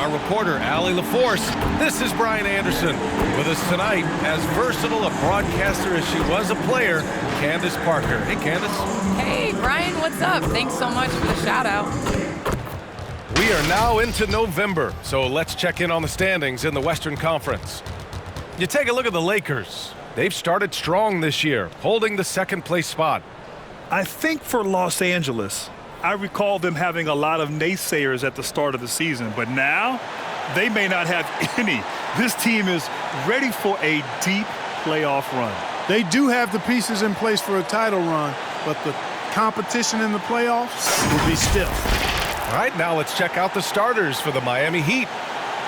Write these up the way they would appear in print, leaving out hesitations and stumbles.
our reporter, Allie LaForce. This is Brian Anderson. With us tonight, as versatile a broadcaster as she was a player, Candace Parker. Hey, Candace. Hey, Brian, what's up? Thanks so much for the shout-out. We are now into November, so let's check in on the standings in the Western Conference. You take a look at the Lakers. They've started strong this year, holding the second-place spot. I think for Los Angeles, I recall them having a lot of naysayers at the start of the season, but now they may not have any. This team is ready for a deep playoff run. They do have the pieces in place for a title run, but the competition in the playoffs will be stiff. All right, now let's check out the starters for the Miami Heat.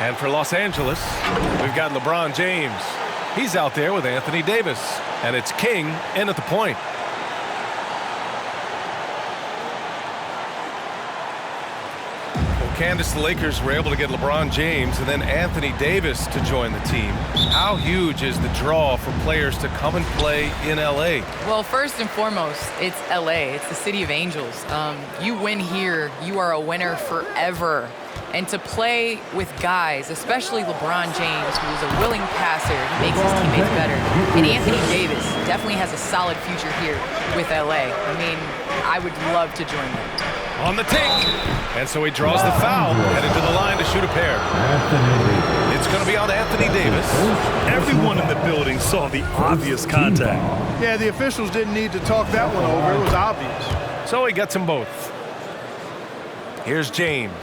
And for Los Angeles, we've got LeBron James. He's out there with Anthony Davis, and it's King in at the point. Candace, the Lakers were able to get LeBron James and then Anthony Davis to join the team. How huge is the draw for players to come and play in L.A.? Well, first and foremost, it's L.A. It's the city of angels. You win here, you are a winner forever. And to play with guys, especially LeBron James, who is a willing passer, he makes his teammates better. And Anthony Davis definitely has a solid future here with L.A. I mean, I would love to join them. On the take. And so he draws the foul, headed to the line to shoot a pair. It's going to be on Anthony Davis. Everyone in the building saw the obvious contact. Yeah, the officials didn't need to talk that one over. It was obvious. So he gets them both. Here's James.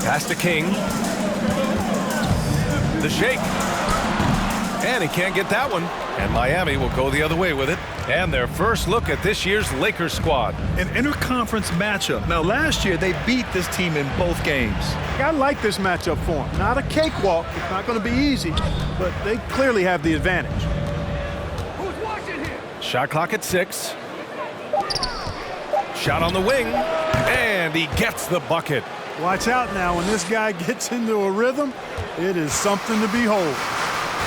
Pass to King. The shake. And he can't get that one. And Miami will go the other way with it. And their first look at this year's Lakers squad. An interconference matchup. Now, last year, they beat this team in both games. I like this matchup for them. Not a cakewalk. It's not going to be easy, but they clearly have the advantage. Who's watching here? Shot clock at 6. Shot on the wing. And he gets the bucket. Watch out now. When this guy gets into a rhythm, it is something to behold.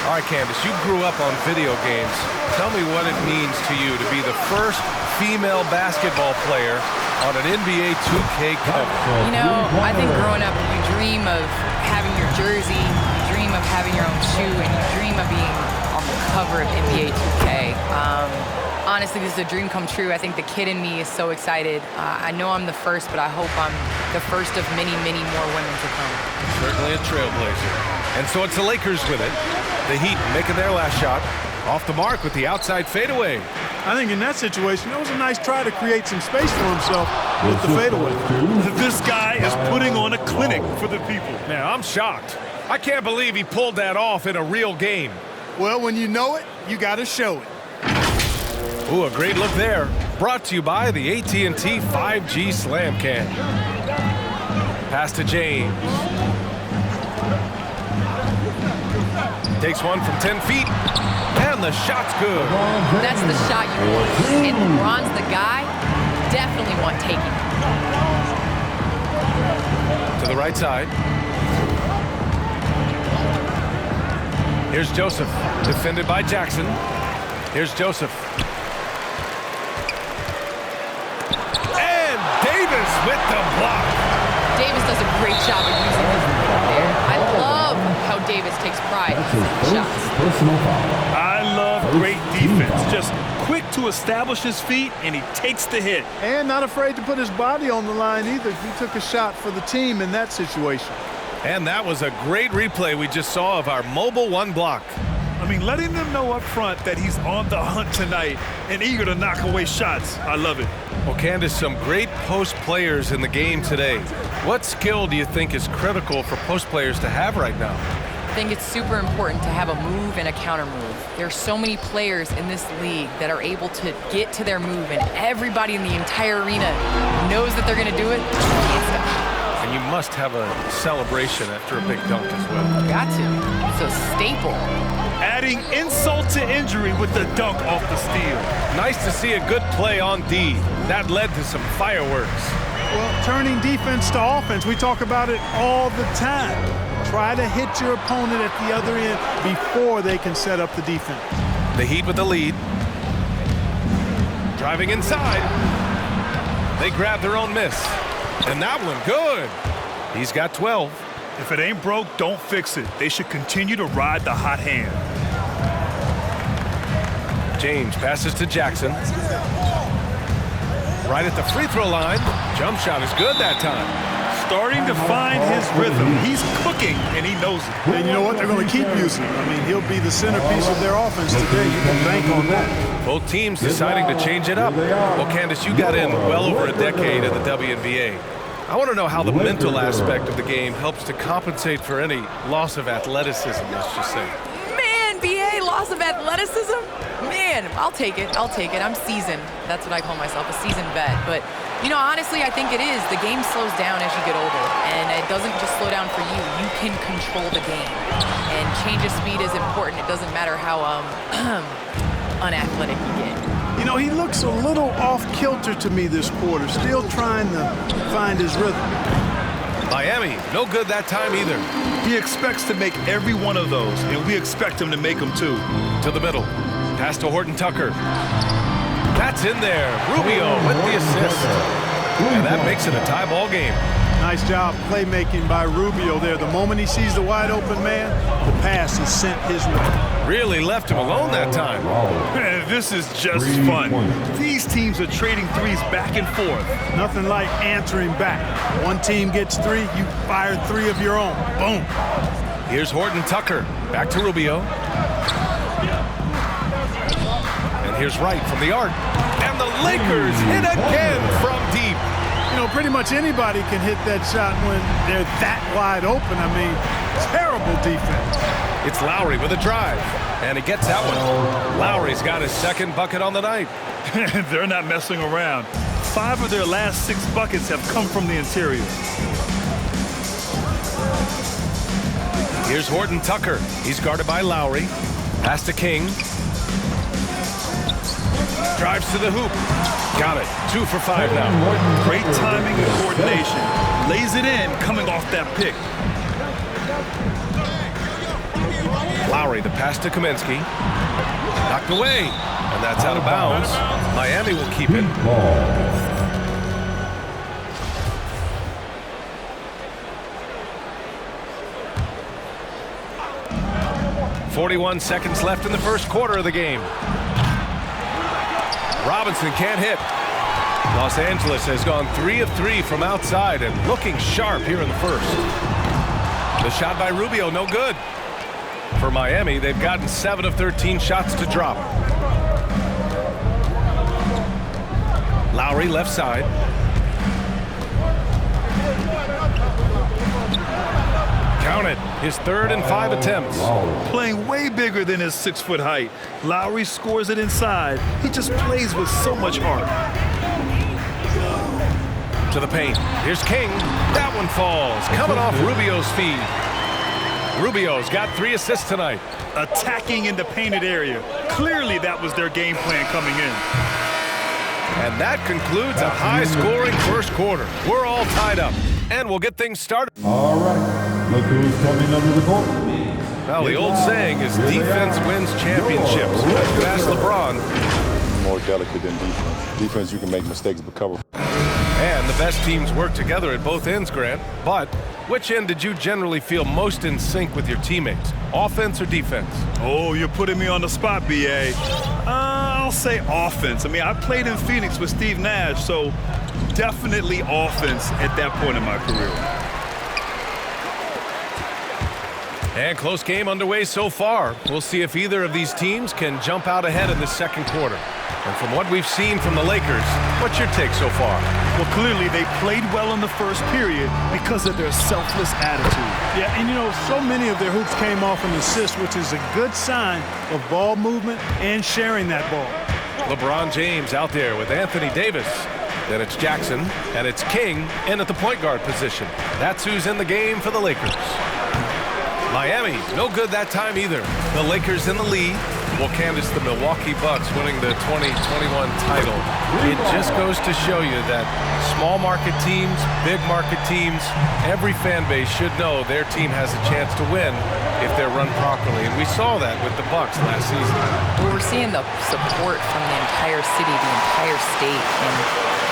All right, Candace, you grew up on video games. Tell me what it means to you to be the first female basketball player on an NBA 2K cover. You know, I think growing up, you dream of having your jersey, you dream of having your own shoe, and you dream of being on the cover of NBA 2K. Honestly, this is a dream come true. I think the kid in me is so excited. I know I'm the first, but I hope I'm the first of many, many more women to come. Certainly a trailblazer. And so it's the Lakers with it. The Heat making their last shot. Off the mark with the outside fadeaway. I think in that situation, that was a nice try to create some space for himself with the fadeaway. This guy is putting on a clinic for the people. Man, I'm shocked. I can't believe he pulled that off in a real game. Well, when you know it, you got to show it. Ooh, a great look there. Brought to you by the AT&T 5G Slam Can. Pass to James. Takes one from 10 feet, and the shot's good. That's the shot you want. And LeBron's the guy, definitely want taking. To the right side. Here's Joesph, defended by Jackson. Here's Joesph. And Davis with the block. Davis does a great job of using his feet there. I love how Davis takes pride in his shots. I love great defense. Just quick to establish his feet, and he takes the hit. And not afraid to put his body on the line either. He took a shot for the team in that situation. And that was a great replay we just saw of our mobile one block. I mean, letting them know up front that he's on the hunt tonight and eager to knock away shots. I love it. Well, Candace, some great post players in the game today. What skill do you think is critical for post players to have right now? I think it's super important to have a move and a counter move. There are so many players in this league that are able to get to their move, and everybody in the entire arena knows that they're going to do it. Can't stop. And you must have a celebration after a big dunk as well. Got to. It's a staple. Adding insult to injury with the dunk off the steal. Nice to see a good play on D. That led to some fireworks. Well, turning defense to offense, we talk about it all the time. Try to hit your opponent at the other end before they can set up the defense. The Heat with the lead. Driving inside. They grab their own miss. And that one, good. He's got 12. If it ain't broke, don't fix it. They should continue to ride the hot hand. James passes to Jackson. Right at the free throw line. Jump shot is good that time. Starting to find his rhythm. He's cooking, and he knows it. And you know what? They're going to keep using him. I mean, he'll be the centerpiece of their offense today. You can bank on that. Both teams deciding to change it up. Well, Candace, you got in well over a decade in the WNBA. I want to know how the mental aspect of the game helps to compensate for any loss of athleticism, let's just say. Man, BA, loss of athleticism? Man, I'll take it. I'll take it. I'm seasoned. That's what I call myself, a seasoned vet. But, you know, honestly, I think it is. The game slows down as you get older, and it doesn't just slow down for you. You can control the game, and change of speed is important. It doesn't matter how unathletic you get. You know, he looks a little off-kilter to me this quarter, still trying to find his rhythm. Miami, no good that time either. He expects to make every one of those, and we expect him to make them too. To the middle. Pass to Horton Tucker. That's in there. Rubio with the assist. And that makes it a tie ball game. Nice job playmaking by Rubio there. The moment he sees the wide open man, the pass is sent his way. Really left him alone that time. Man, this is just fun. These teams are trading threes back and forth. Nothing like answering back. One team gets three, you fire three of your own. Boom. Here's Horton Tucker. Back to Rubio. And here's Wright from the arc. And the Lakers hit again from deep. You know, pretty much anybody can hit that shot when they're that wide open. I mean, terrible defense. It's Lowry with a drive, and he gets that one. Lowry's got his second bucket on the night. They're not messing around. 5 of their last 6 buckets have come from the interior. Here's Horton Tucker. He's guarded by Lowry. Pass to King. Drives to the hoop. Got it. 2 for 5 now. Great timing and coordination. Lays it in coming off that pick. Lowry, the pass to Kaminsky. Knocked away. And that's out of bounds. Miami will keep it. 41 seconds left in the first quarter of the game. Robinson can't hit. Los Angeles has gone 3 of 3 from outside and looking sharp here in the first. The shot by Rubio, no good. For Miami, they've gotten 7 of 13 shots to drop. Lowry left side. Counted. His 3rd and 5 attempts. Playing way bigger than his 6-foot height. Lowry scores it inside. He just plays with so much heart. To the paint. Here's King. That one falls. Coming off Rubio's feed. Rubio's got 3 assists tonight. Attacking in the painted area. Clearly that was their game plan coming in. And that concludes a high-scoring first quarter. We're all tied up, and we'll get things started. All right. Look who's coming under the court. Well, the old saying is defense wins championships. You ask LeBron. More delicate than defense. Defense, you can make mistakes but cover. And the best teams work together at both ends, Grant. But which end did you generally feel most in sync with your teammates? Offense or defense? Oh, you're putting me on the spot, B.A. I'll say offense. I mean, I played in Phoenix with Steve Nash, so definitely offense at that point in my career. And close game underway so far. We'll see if either of these teams can jump out ahead in the second quarter. And from what we've seen from the Lakers, what's your take so far? Well, clearly they played well in the first period because of their selfless attitude. Yeah, and you know, so many of their hoops came off an assist, which is a good sign of ball movement and sharing that ball. LeBron James out there with Anthony Davis. Then it's Jackson, and it's King in at the point guard position. That's who's in the game for the Lakers. Miami, no good that time either. The Lakers in the lead. Well, Candace, the Milwaukee Bucks winning the 2021 title, it just goes to show you that small market teams, big market teams, every fan base should know their team has a chance to win if they're run properly. And we saw that with the Bucks last season. Well, we're seeing the support from the entire city, the entire state, and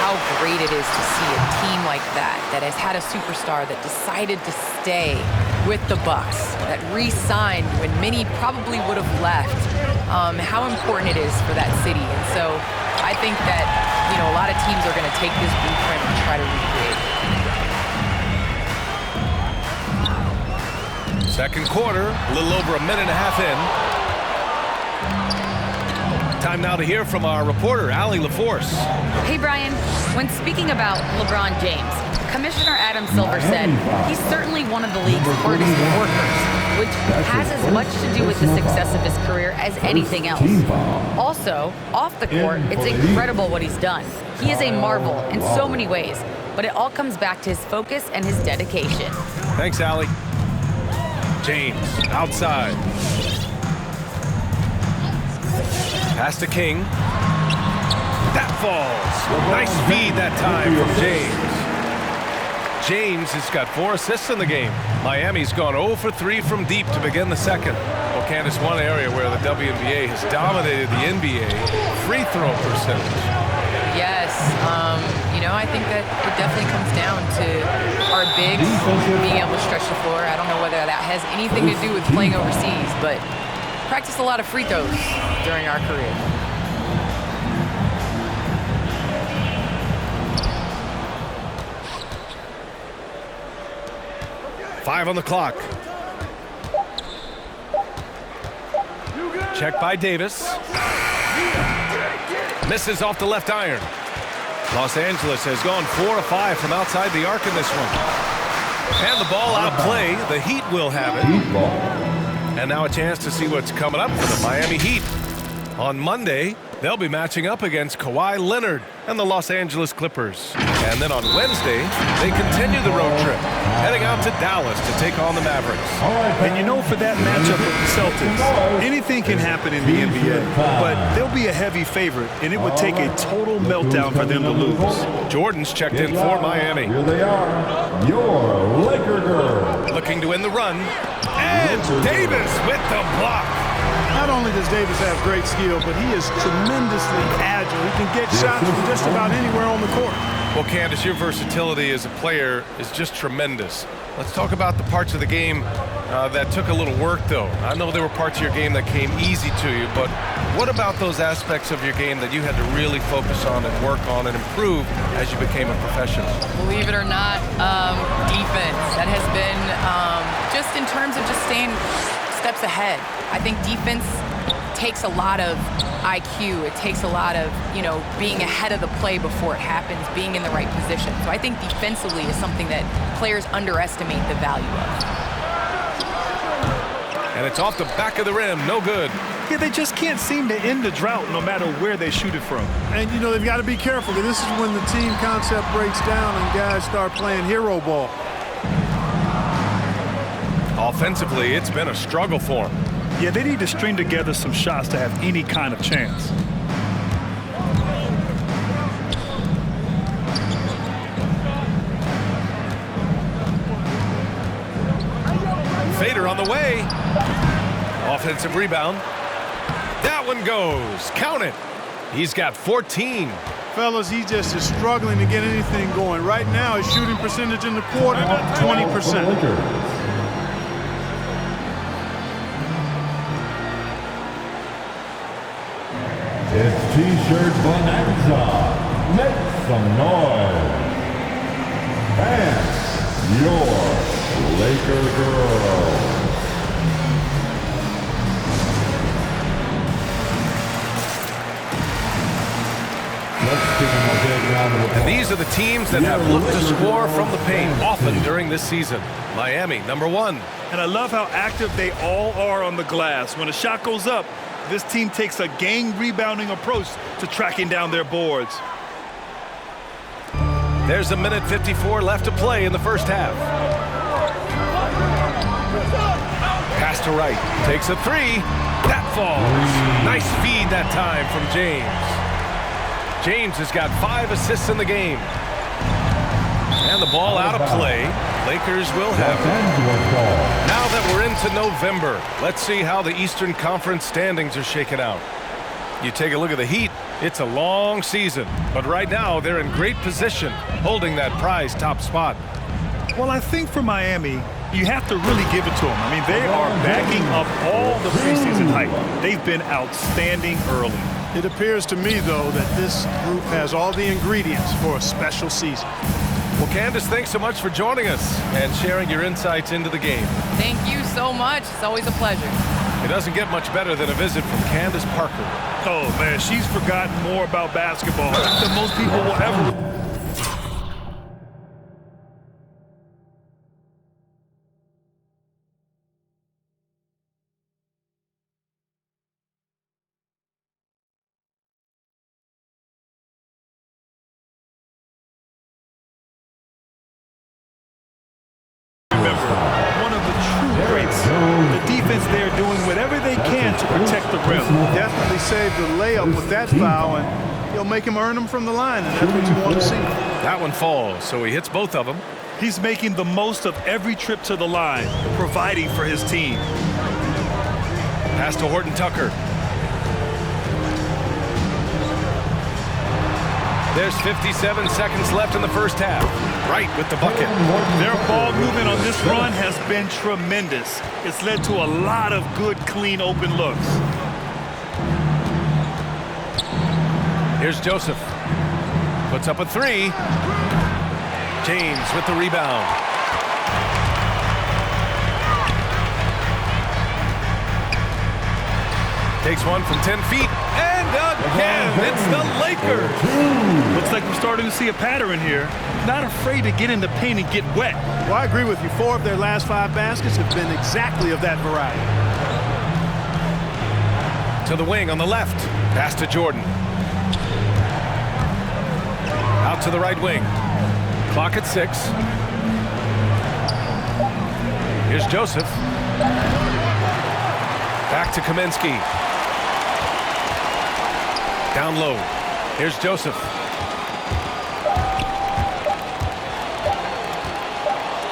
how great it is to see a team like that has had a superstar that decided to stay with the Bucks, that re-signed when many probably would have left. How important it is for that city. And so I think that, you know, a lot of teams are going to take this blueprint and try to recreate. Second quarter, a little over a minute and a half in. Time now to hear from our reporter, Allie LaForce. Hey, Brian. When speaking about LeBron James, Commissioner Adam Silver said he's certainly one of the league's hardest workers, which has as much to do with the success of his career as anything else. Also, off the court, it's incredible what he's done. He is a marvel in so many ways, but it all comes back to his focus and his dedication. Thanks, Allie. James, outside. Pass to King. That falls. Nice feed that time from James. James has got 4 assists in the game. Miami's gone 0 for 3 from deep to begin the second. Well, Candace, one area where the WNBA has dominated the NBA, free throw percentage. Yes, you know, I think that it definitely comes down to our bigs being able to stretch the floor. I don't know whether that has anything to do with playing overseas, but practiced a lot of free throws during our career. Five on the clock. Check by Davis. Misses off the left iron. Los Angeles has gone 4 of 5 from outside the arc in this one. And the ball out of play. The Heat will have it. And now a chance to see what's coming up for the Miami Heat. On Monday, they'll be matching up against Kawhi Leonard and the Los Angeles Clippers. And then on Wednesday, they continue the road trip, heading out to Dallas to take on the Mavericks. And you know, for that matchup with the Celtics, anything can happen in the NBA, but they'll be a heavy favorite, and it would take a total meltdown for them to lose. Jordan's checked in for Miami. Here they are, your Laker girls. Looking to win the run. And Davis with the block. Not only does Davis have great skill, but he is tremendously agile. He can get shots from just about anywhere on the court. Well, Candace, your versatility as a player is just tremendous. Let's talk about the parts of the game that took a little work, though. I know there were parts of your game that came easy to you, but what about those aspects of your game that you had to really focus on and work on and improve as you became a professional? Believe it or not, defense. That has been just in terms of just staying steps ahead. I think defense takes a lot of IQ. It takes a lot of, you know, being ahead of the play before it happens, being in the right position. So I think defensively is something that players underestimate the value of. And it's off the back of the rim. No good. Yeah, they just can't seem to end the drought no matter where they shoot it from. And, you know, they've got to be careful, because this is when the team concept breaks down and guys start playing hero ball. Offensively, it's been a struggle for them. Yeah, they need to string together some shots to have any kind of chance. Fader on the way. Offensive rebound. That one goes. Count it. He's got 14. Fellas, he just is struggling to get anything going. Right now, his shooting percentage in the quarter, 20%. It's T-shirt bonanza. Make some noise. And your Laker girls. Let's give them a big round of applause. And these are the teams that have looked to score from the paint often during this season. Miami, number 1. And I love how active they all are on the glass. When a shot goes up, this team takes a game rebounding approach to tracking down their boards. There's a minute 54 left to play in the first half. Pass to right. Takes a three. That falls. Nice feed that time from James. James has got 5 assists in the game. And the ball out of play. Lakers will have it. Now that we're into November, let's see how the Eastern Conference standings are shaken out. You take a look at the Heat, it's a long season. But right now, they're in great position, holding that prized top spot. Well, I think for Miami, you have to really give it to them. I mean, they are backing up all the preseason hype. They've been outstanding early. It appears to me, though, that this group has all the ingredients for a special season. Well, Candace, thanks so much for joining us and sharing your insights into the game. Thank you so much. It's always a pleasure. It doesn't get much better than a visit from Candace Parker. Oh, man, she's forgotten more about basketball than most people will ever. One of the true greats. The defense there doing whatever they can to protect the rim. Definitely saved the layup with that foul, and he'll make him earn them from the line, and that's what you want to see. That one falls, so he hits both of them. He's making the most of every trip to the line, providing for his team. Pass to Horton Tucker. There's 57 seconds left in the first half. Right with the bucket. Their ball movement on this run has been tremendous. It's led to a lot of good, clean, open looks. Here's Joesph. Puts up a three. James with the rebound. Takes one from 10 feet. And again, it's the Lakers. Looks like we're starting to see a pattern here. Not afraid to get in the paint and get wet. Well, I agree with you. 4 of their last 5 baskets have been exactly of that variety. To the wing on the left. Pass to Jordan. Out to the right wing. Clock at 6. Here's Joesph. Back to Kaminsky. Down low. Here's Joesph.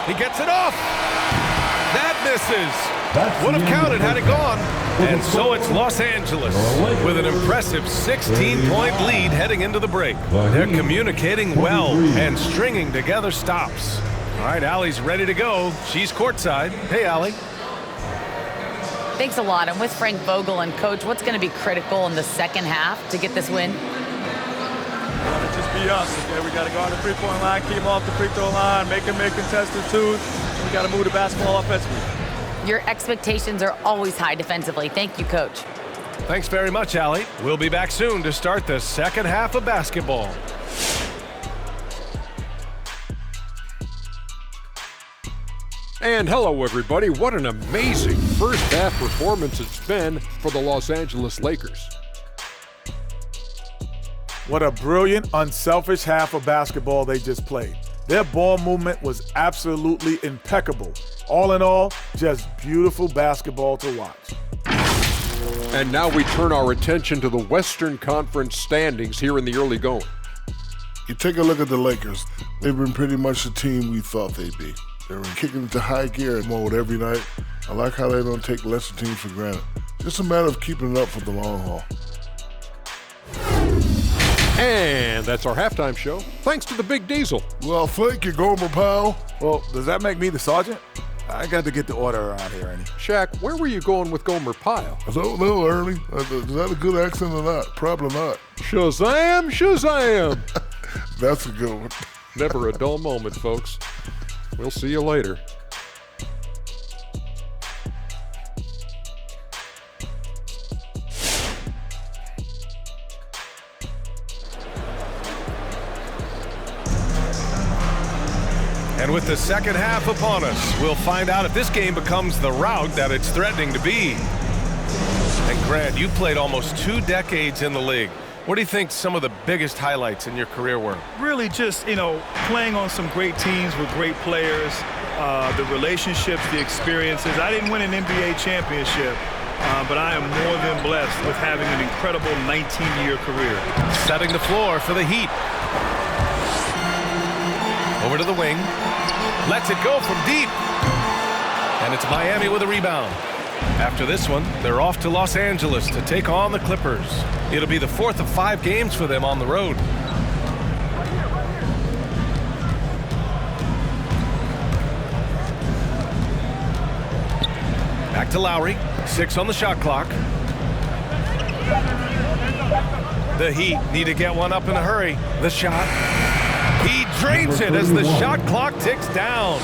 He gets it off. That misses. Would have counted had it gone. And so it's Los Angeles with an impressive 16-point lead heading into the break. They're communicating well and stringing together stops. All right, Allie's ready to go. She's courtside. Hey, Allie. Thanks a lot. I'm with Frank Vogel, and Coach, what's going to be critical in the second half to get this win? Just be us. Okay? We got to go on the three-point line, keep them off the free throw line, make them make contested twos. We got to move the basketball offensively. Your expectations are always high defensively. Thank you, Coach. Thanks very much, Allie. We'll be back soon to start the second half of basketball. And hello, everybody. What an amazing first half performance it's been for the Los Angeles Lakers. What a brilliant, unselfish half of basketball they just played. Their ball movement was absolutely impeccable. All in all, just beautiful basketball to watch. And now we turn our attention to the Western Conference standings here in the early going. You take a look at the Lakers. They've been pretty much the team we thought they'd be. They're kicking into high gear mode every night. I like how they don't take lesser teams for granted. Just a matter of keeping it up for the long haul. And that's our halftime show, thanks to the Big Diesel. Well, thank you, Gomer Powell. Well, does that make me the sergeant? I got to get the order around here, Ernie. Shaq, where were you going with Gomer Pyle? I don't know, Ernie. Is that a good accent or not? Probably not. Shazam, Shazam! That's a good one. Never a dull moment, folks. We'll see you later. And with the second half upon us, we'll find out if this game becomes the rout that it's threatening to be. And Grant, you played almost 2 decades in the league. What do you think some of the biggest highlights in your career were? Really just, playing on some great teams with great players, the relationships, the experiences. I didn't win an NBA championship, but I am more than blessed with having an incredible 19-year career. Setting the floor for the Heat. Over to the wing. Lets it go from deep. And it's Miami with a rebound. After this one, they're off to Los Angeles to take on the Clippers. It'll be the 4th of 5 games for them on the road. Back to Lowry. 6 on the shot clock. The Heat need to get one up in a hurry. The shot. He drains it as the shot clock ticks down.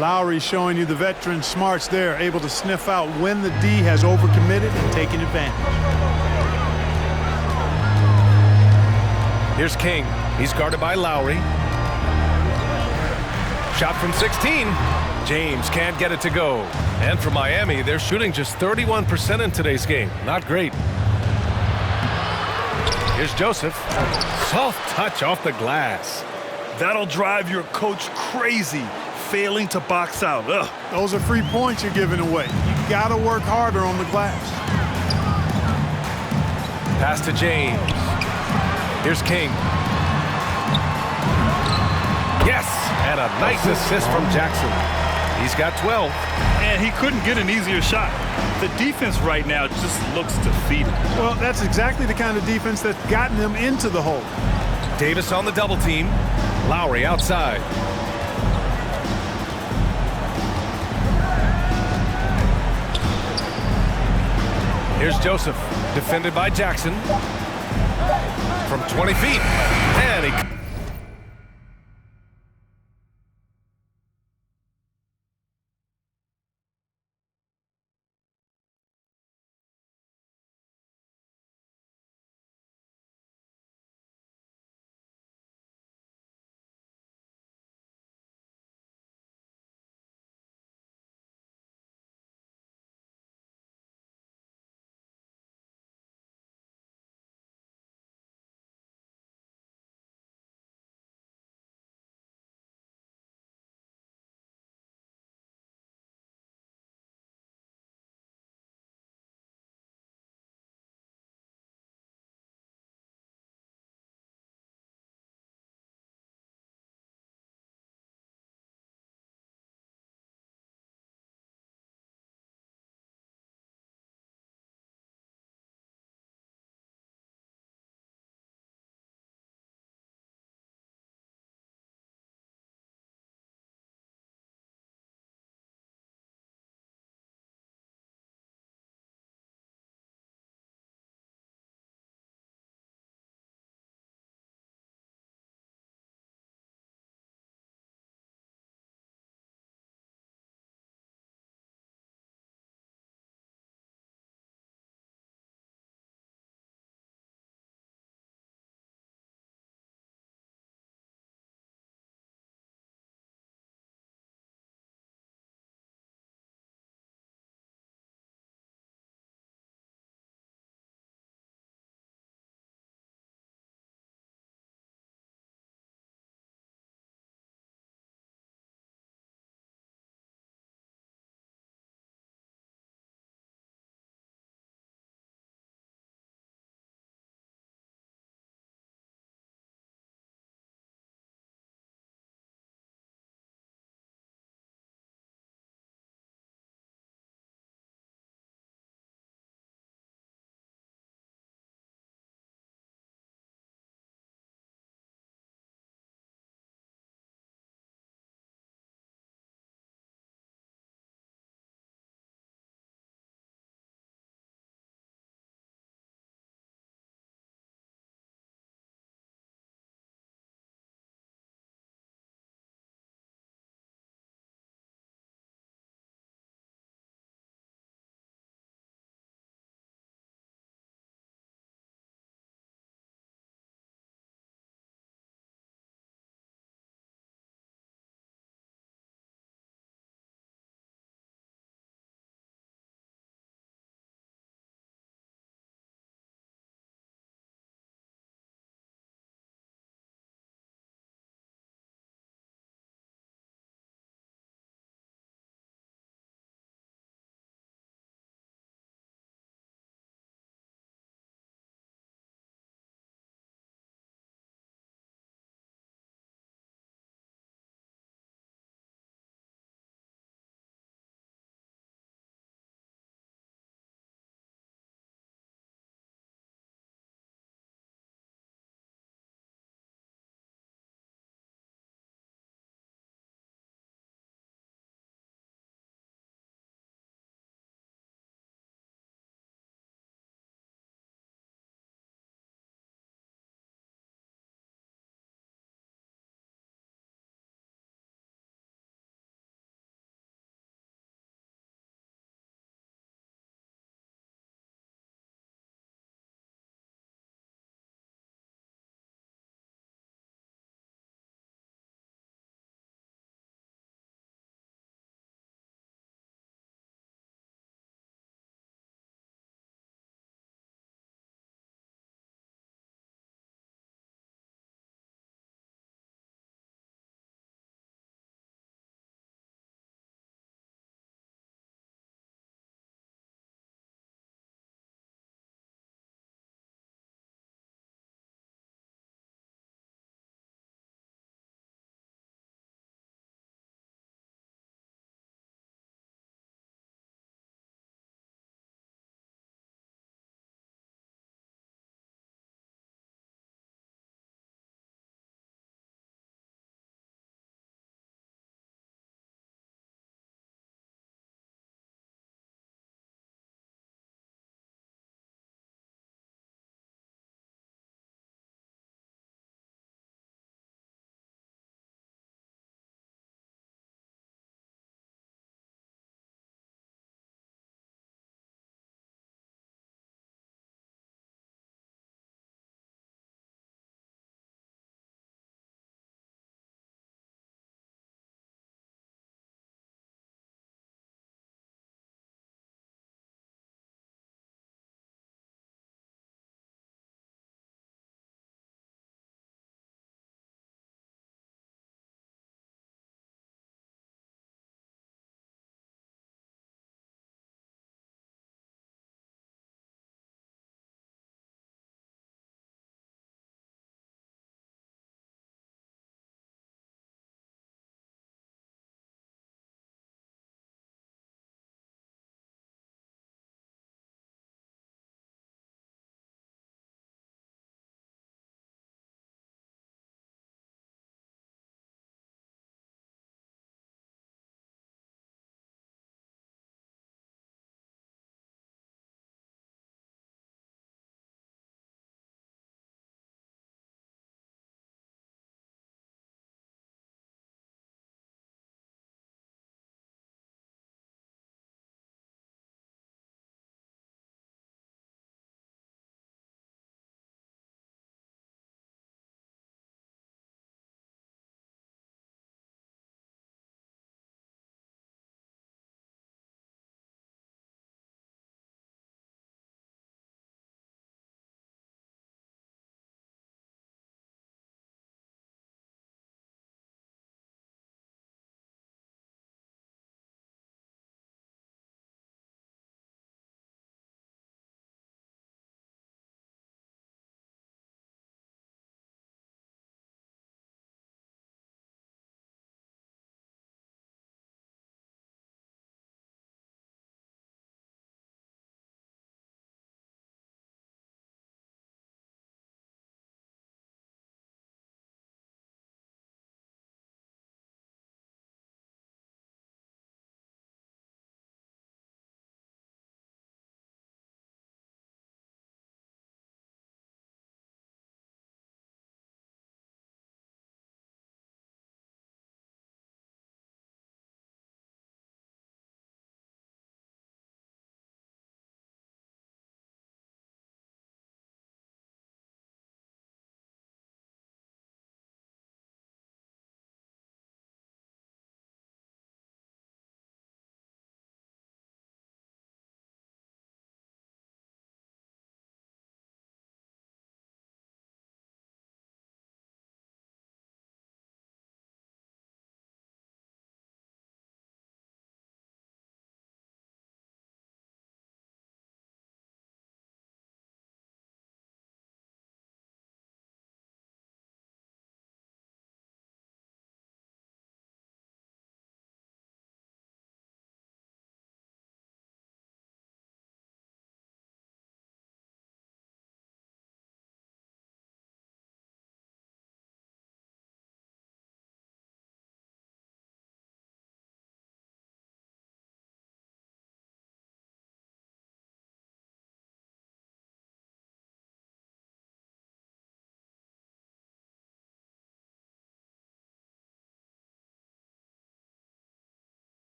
Lowry showing you the veteran smarts there, able to sniff out when the D has overcommitted and taking advantage. Here's King. He's guarded by Lowry. Shot from 16. James can't get it to go. And for Miami, they're shooting just 31% in today's game. Not great. Here's Joesph. Soft touch off the glass. That'll drive your coach crazy, failing to box out. Ugh. Those are free points you're giving away. You got to work harder on the glass. Pass to James. Here's King. Yes, and a nice assist from Jackson. He's got 12. And he couldn't get an easier shot. The defense right now just looks defeated. Well, that's exactly the kind of defense that's gotten them into the hole. Davis on the double team. Lowry outside. Here's Joesph, defended by Jackson. From 20 feet. And